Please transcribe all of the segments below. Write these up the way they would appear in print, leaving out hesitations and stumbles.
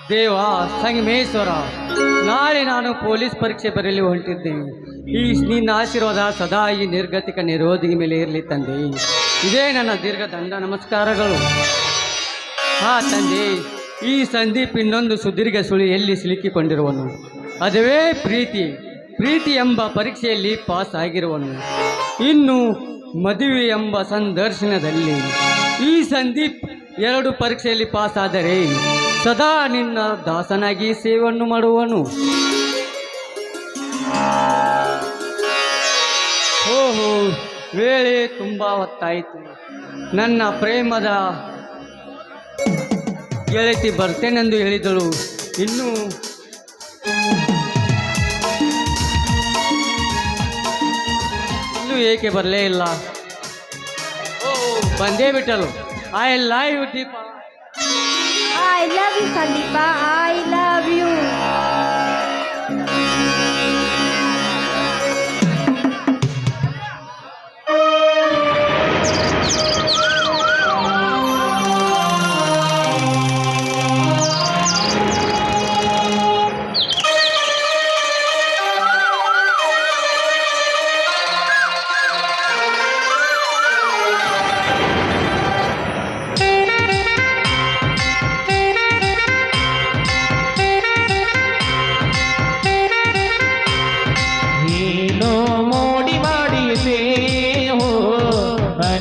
ದೇವ ಸಂಗಮೇಶ್ವರ, ನಾಳೆ ನಾನು ಪೊಲೀಸ್ ಪರೀಕ್ಷೆ ಬರೆಯಲು ಹೊಂಟಿದ್ದೇನೆ. ಈ ನಿನ್ನ ಆಶೀರ್ವಾದ ಸದಾ ಈ ನಿರ್ಗತಿಕ ನಿರೋಧಿಗೆ ಮೇಲೆ ಇರಲಿ ತಂದೆ. ಇದೇ ನನ್ನ ದೀರ್ಘ ದಂಡ ನಮಸ್ಕಾರಗಳು. ತಂದೆ, ಈ ಸಂದೀಪ್ ಇನ್ನೊಂದು ಸುದೀರ್ಘ ಸುಳಿಯಲ್ಲಿ ಸಿಲುಕಿಕೊಂಡಿರುವನು. ಅದುವೇ ಪ್ರೀತಿ ಎಂಬ ಪರೀಕ್ಷೆಯಲ್ಲಿ ಪಾಸ್ ಆಗಿರುವನು. ಇನ್ನು ಮದುವೆ ಎಂಬ ಸಂದರ್ಶನದಲ್ಲಿ ಈ ಸಂದೀಪ್ 2 ಪರೀಕ್ಷೆಯಲ್ಲಿ ಪಾಸ್ ಆದರೆ ಸದಾ ನಿನ್ನ ದಾಸನಾಗಿ ಸೇವೆಯನ್ನು ಮಾಡುವನು. ಓಹೋ, ವೇಳೆ ತುಂಬ ಹೊತ್ತಾಯಿತು. ನನ್ನ ಪ್ರೇಮದ ಗೆಳತಿ ಬರ್ತೇನೆಂದು ಹೇಳಿದಳು. ಇನ್ನೂ ಏಕೆ ಬರಲೇ ಇಲ್ಲ? ಬಂದೇ ಬಿಟ್ಟಲು. I love you Deepa. I love you, Sandeepa. I love you.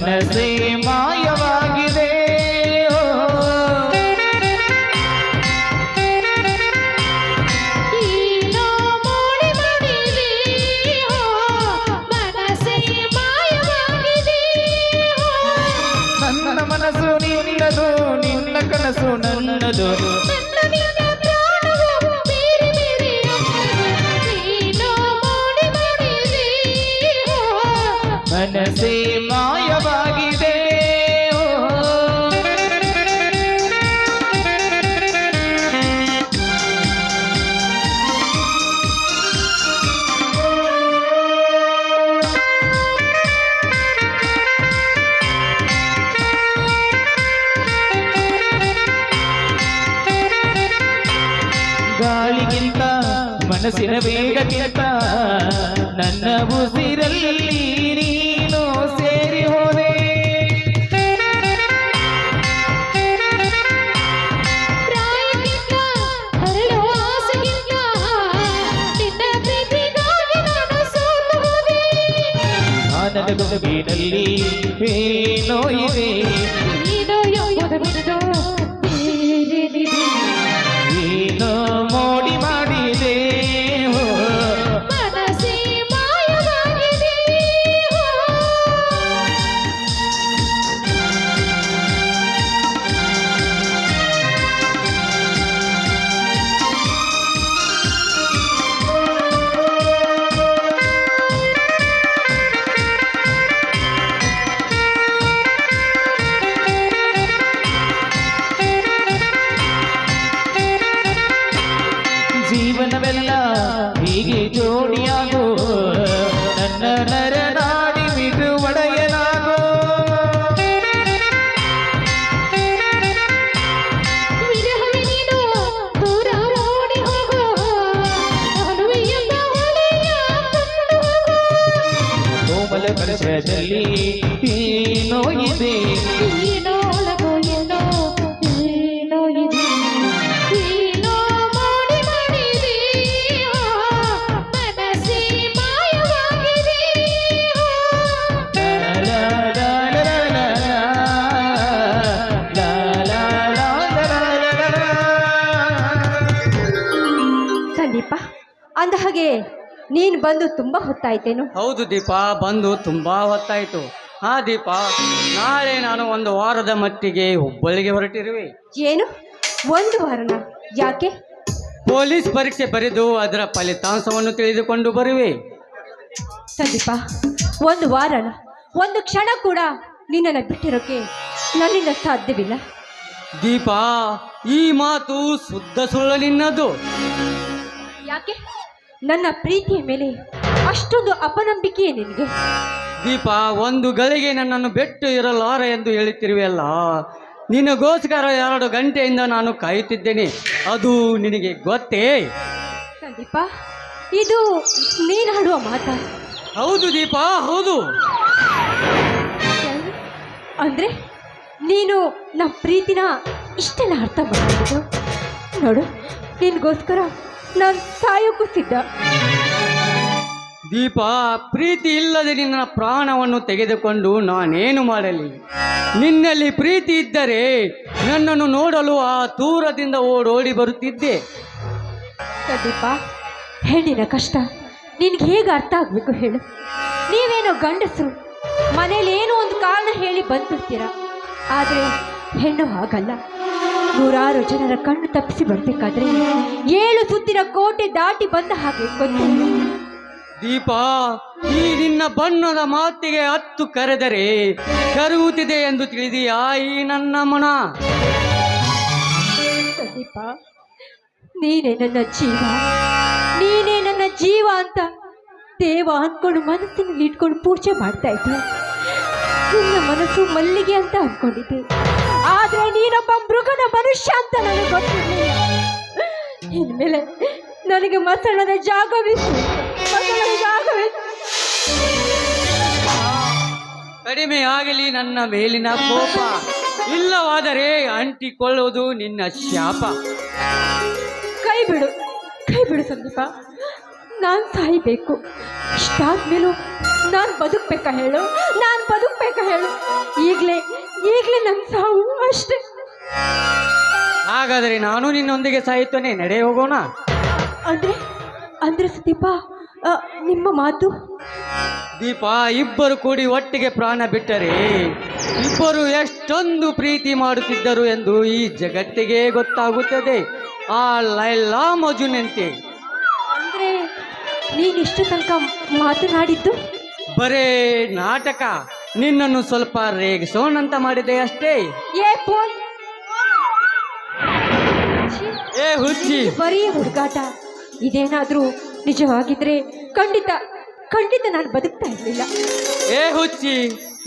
ಮನಸ್ಸೇ ಮಾಯವಾಗಿದೆ. ನನ್ನ ಮನಸ್ಸು ನಿನ್ನದು, ನಿನ್ನ ಕನಸು ನನ್ನದು. ಮನಸ್ಸೇ ಮಾಯವಾಗಿದೆ. ಗಾಳಿಗಿಂತ ಮನಸ್ಸಿನ ವೇಗಕ್ಕಿಂತ ನನ್ನ ಉಸಿರಲ್ಲಿ ನೀನು ಸೇರಿ ಹೋದೆ. ಆನಂದ ಗುಂಗಿನಲ್ಲಿ ಏನೋ ಇದೆ, ಏನೋ ಮೋಡಿ ಮಾಡಿದೆ. ಜೀವನವೆಲ್ಲ ಹೀಗೆ ಜೋಡಿಯಾಗೋ, ನನ್ನ ನರನಾಡಿ ಬಿಡು ಒಡೆಯನಾಗೋ. ಕೋಮಲ ಕಳಶದಲ್ಲಿ ಏನೋ ಇದೆ, ಸಂದೀಪ. ಅಂದ ಹಾಗೆ ನೀನು ಬಂದು ತುಂಬಾ ಹೊತ್ತಾಯ್ತೇನು? ಹೌದು ದೀಪ, ಬಂದು ತುಂಬಾ ಹೊತ್ತಾಯಿತು. ದೀಪ, ನಾಳೆ ನಾನು 1 ವಾರದ ಮಟ್ಟಿಗೆ ಹುಬ್ಬಳ್ಳಿಗೆ ಹೊರಟಿರುವೆ. ಏನು, 1 ವಾರನ? ಯಾಕೆ? ಪೊಲೀಸ್ ಪರೀಕ್ಷೆ ಬರೆದು ಅದರ ಫಲಿತಾಂಶವನ್ನು ತಿಳಿದುಕೊಂಡು ಬರುವೆ. ಸಂದೀಪ, 1 ವಾರನ? 1 ಕ್ಷಣ ಕೂಡ ನಿನ್ನನ್ನು ಬಿಟ್ಟಿರೋಕೆ ನನ್ನಿಂದ ಸಾಧ್ಯವಿಲ್ಲ. ದೀಪ, ಈ ಮಾತು ಶುದ್ಧ ಸುಳ್ಳು ನಿನ್ನದು. ಯಾಕೆ? ನನ್ನ ಪ್ರೀತಿಯ ಮೇಲೆ ಅಷ್ಟೊಂದು ಅಪನಂಬಿಕೆ ನಿನಗೆ? ದೀಪ, 1 ಗಳಿಗೆ ನನ್ನನ್ನು ಬಿಟ್ಟು ಇರಲಾರ ಎಂದು ಹೇಳುತ್ತಿರುವೆಯಲ್ಲ, ನಿನಗೋಸ್ಕರ 2 ಗಂಟೆಯಿಂದ ನಾನು ಕಾಯುತ್ತಿದ್ದೇನೆ. ಅದು ನಿನಗೆ ಗೊತ್ತೇ? ಸಂದೀಪ, ಇದು ನೀನು ಆಡುವ ಮಾತಾ? ಹೌದು ದೀಪ, ಹೌದು. ಅಂದ್ರೆ ನೀನು ನಮ್ಮ ಪ್ರೀತಿನ ಇಷ್ಟೆಲ್ಲ ಅರ್ಥ ಮಾಡ್ಬೋದು? ನೋಡು, ನಿನಗೋಸ್ಕರ ನಾನು ಸಾಯೋಕ್ಕೂ ಸಿದ್ಧ. ದೀಪ, ಪ್ರೀತಿ ಇಲ್ಲದೆ ನಿನ್ನ ಪ್ರಾಣವನ್ನು ತೆಗೆದುಕೊಂಡು ನಾನೇನು ಮಾಡಲಿ? ನಿನ್ನಲ್ಲಿ ಪ್ರೀತಿ ಇದ್ದರೆ ನನ್ನನ್ನು ನೋಡಲು ಆ ದೂರದಿಂದ ಓಡೋಡಿ ಬರುತ್ತಿದ್ದೆ. ಸಂದೀಪ, ಹೆಣ್ಣಿನ ಕಷ್ಟ ನಿನಗೆ ಹೇಗೆ ಅರ್ಥ ಆಗಬೇಕು ಹೇಳು? ನೀವೇನೋ ಗಂಡಸರು, ಮನೇಲಿ ಏನೋ ಒಂದು ಕಾರಣ ಹೇಳಿ ಬಂದ್ಬಿಡ್ತೀರ. ಆದರೆ ಹೆಣ್ಣು ಹಾಗಲ್ಲ. 100 ಜನರ ಕಣ್ಣು ತಪ್ಪಿಸಿ ಬರಬೇಕಾದ್ರೆ 7 ಸುತ್ತಿನ ಕೋಟೆ ದಾಟಿ ಬಂದ ಹಾಗೆ ಗೊತ್ತು. ದೀಪ, ಈ ನಿನ್ನ ಬಣ್ಣದ ಮಾತಿಗೆ 10 ಕರೆದರೆ ಕರುಗುತ್ತಿದೆ ಎಂದು ತಿಳಿದೀಯಾ ಈ ನನ್ನ ಮನ? ಸಂದೀಪ, ನೀನೇ ನನ್ನ ಜೀವ, ನೀನೇ ನನ್ನ ಜೀವ ಅಂತ ದೇವ ಅಂದ್ಕೊಂಡು ಮನಸ್ಸಿನಲ್ಲಿ ಇಟ್ಕೊಂಡು ಪೂಜೆ ಮಾಡ್ತಾ ಇದ್ದೆ. ನಿನ್ನ ಮನಸ್ಸು ಮಲ್ಲಿಗೆ ಅಂತ ಅಂದ್ಕೊಂಡಿದ್ದೆ. ಆದರೆ ನೀನೊಬ್ಬ ಮೃಗದ ಮನುಷ್ಯ ಅಂತ ನನಗೆ ಗೊತ್ತಿರಲಿಲ್ಲ. ಇನ್ಮೇಲೆ ನನಗೆ ಮಸಣದ ಜಾಗವಿತ್ತು, ಮಸಣದ ಜಾಗವಿತ್ತು. ಕಡಿಮೆ ಆಗಲಿ ನನ್ನ ಮೇಲಿನ ಕೋಪ, ಇಲ್ಲವಾದರೆ ಅಂಟಿಕೊಳ್ಳುವುದು ನಿನ್ನ ಶಾಪ. ಕೈ ಬಿಡು, ಕೈ ಬಿಡು ಸಂದೀಪ. ನಾನು ಸಾಯಬೇಕು. ಇಷ್ಟಾದ್ಮೇಲೂ ನಾನು ಬದುಕಬೇಕಾ ಹೇಳು? ನಾನು ಬದುಕಬೇಕಾ ಹೇಳು? ಈಗಲೇ ನನ್ನ ಸಾವು ಅಷ್ಟೇ. ಹಾಗಾದರೆ ನಾನು ನಿನ್ನೊಂದಿಗೆ ಸಾಯುತ್ತೇನೆ, ನಡೆ ಹೋಗೋಣ. ಅಂದ್ರೆ ಸಂದೀಪ, ನಿಮ್ಮ ಮಾತು? ದೀಪ, ಇಬ್ಬರು ಕೂಡಿ ಒಟ್ಟಿಗೆ ಪ್ರಾಣ ಬಿಟ್ಟರೆ ಇಬ್ಬರು ಎಷ್ಟೊಂದು ಪ್ರೀತಿ ಮಾಡುತ್ತಿದ್ದರು ಎಂದು ಈ ಜಗತ್ತಿಗೆ ಗೊತ್ತಾಗುತ್ತದೆ. ಆ ಲೈಲಾ ಮಜುನಂತೆ. ಅಂದ್ರೆ ನೀನಿಷ್ಟು ತನಕ ಮಾತನಾಡಿದ್ದು ಬರೇ ನಾಟಕ. ನಿನ್ನನ್ನು ಸ್ವಲ್ಪ ರೇಗಿಸೋಣಂತ ಮಾಡಿದೆ ಅಷ್ಟೇ. ಏ ಹುಚ್ಚಿ, ಬರೀ ಹುಡುಗಾಟ. ಇದೇನಾದ್ರೂ ನಿಜವಾಗಿದ್ರೆ ಖಂಡಿತ ನಾನು ಬದುಕ್ತಾ ಇರಲಿಲ್ಲ. ಏ ಹುಚ್ಚಿ,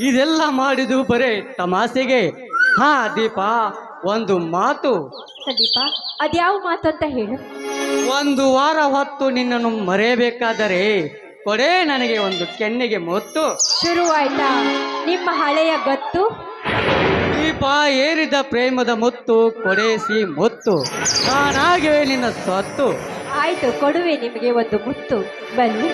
ಇದೆಲ್ಲ ಮಾಡಿದು ಬರೇ ತಮಾಷೆಗೆ. ಹಾ ದೀಪ, ಒಂದು ಮಾತು. ಸಂದೀಪ, ಅದ್ಯಾವ ಮಾತು ಅಂತ ಹೇಳು? 1 ವಾರ ಹೊತ್ತು ನಿನ್ನನ್ನು ಮರೆಯಬೇಕಾದರೆ ಕೊಡೆ ನನಗೆ ಒಂದು ಕೆನ್ನೆಗೆ ಮುತ್ತು. ಶುರುವಾಯ್ತಾ ನಿಮ್ಮ ಹಳೆಯ ಗತ್ತು? ದೀಪ, ಏರಿದ ಪ್ರೇಮದ ಮುತ್ತು ಕೊಡೆಸಿ ಮುತ್ತು, ನಾನಾಗೆ ನಿನ್ನ ಸ್ವತ್ತು. ಆಯ್ತು, ಕೊಡುವೆ ನಿಮಗೆ ಒಂದು ಮುತ್ತು. ಬನ್ನಿ.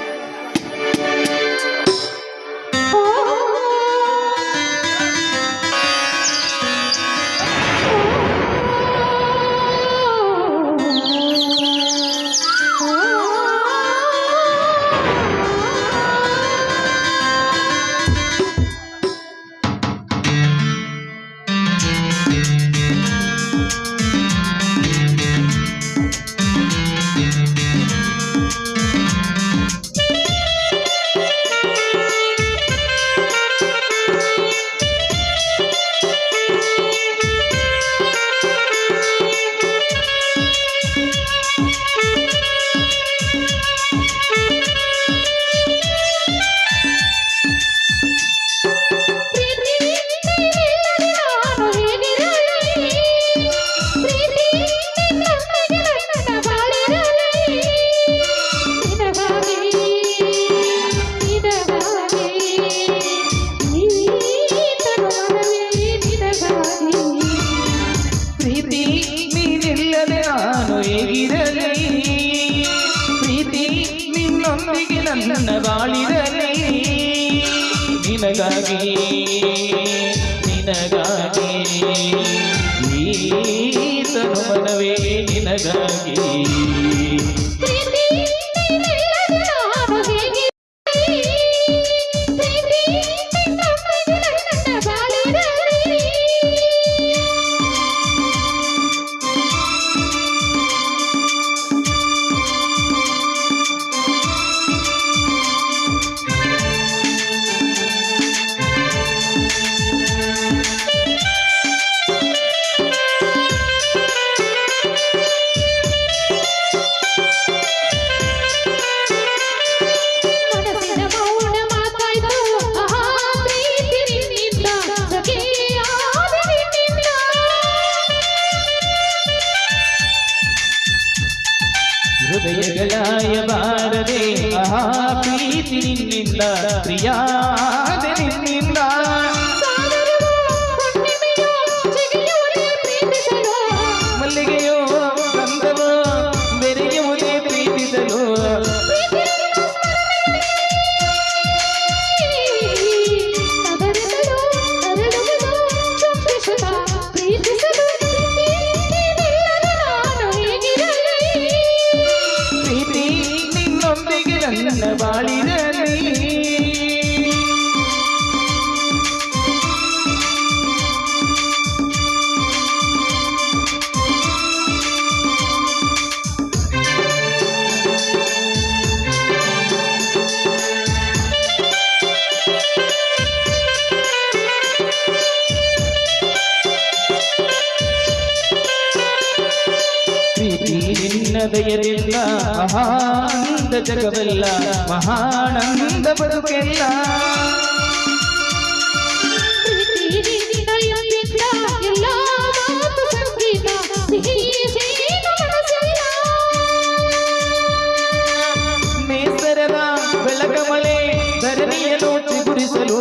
ನನ್ನ ಬಾಳಿರಲಿ ನಿನಗಾಗಿ ನಿನಗಾಗಿ ಈ ತನು ಮನವೇ ನಿನಗಾಗಿ ಬೆಳೆಯಬಾರದೆ ಆಹಾ ಪ್ರೀತಿ ನಿನ್ನಿಂದ ಪ್ರಿಯಾದೆ ನಿನ್ನಿಂದ ಮಲ್ಲಿಗೆಯೋ ಗಂಧವೋ ಬೆರೆಯುವುದೇ ಪ್ರೀತಿಸಲು ಪ್ರೀತಿ ನಿನ್ನೊಂದಿಗೆ ನನ್ನ ಬಾಳಿರಲಿ ಪ್ರೀತಿ ನಿನ್ನ ದಯವಿಲ್ಲ ಮಹಾನಂದ ಜಗವೆಲ್ಲ ಮಹಾನಂದ ಬದುಕೆಲ್ಲ ನೇಸರದ ಬೆಳಕ ಮಳೆ ಧರಣಿಯನ್ನು ಚಿಗುರಿಸಲು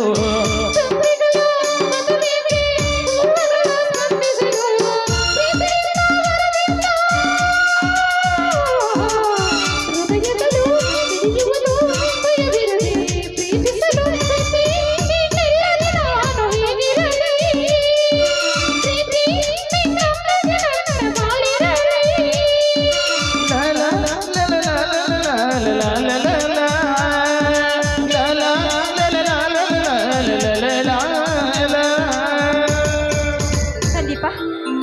ಸಂದೀಪ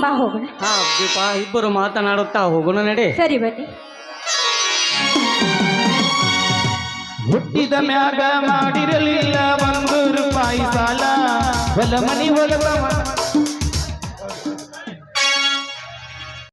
ಬಾ ಹೋಗೋಣ. ಹಾ ದೀಪ, ಇಬ್ಬರು ಮಾತನಾಡುತ್ತಾ ಹೋಗೋಣ ನಡೆ. ಸರಿ ಬನ್ನಿ. ಹುಟ್ಟಿದ ಮ್ಯಾಗ ಮಾಡಿರಲಿಲ್ಲ 1 ರೂಪಾಯಿ ಸಾಲ ಹೊಲ ಮನಿ ಹೊಲದ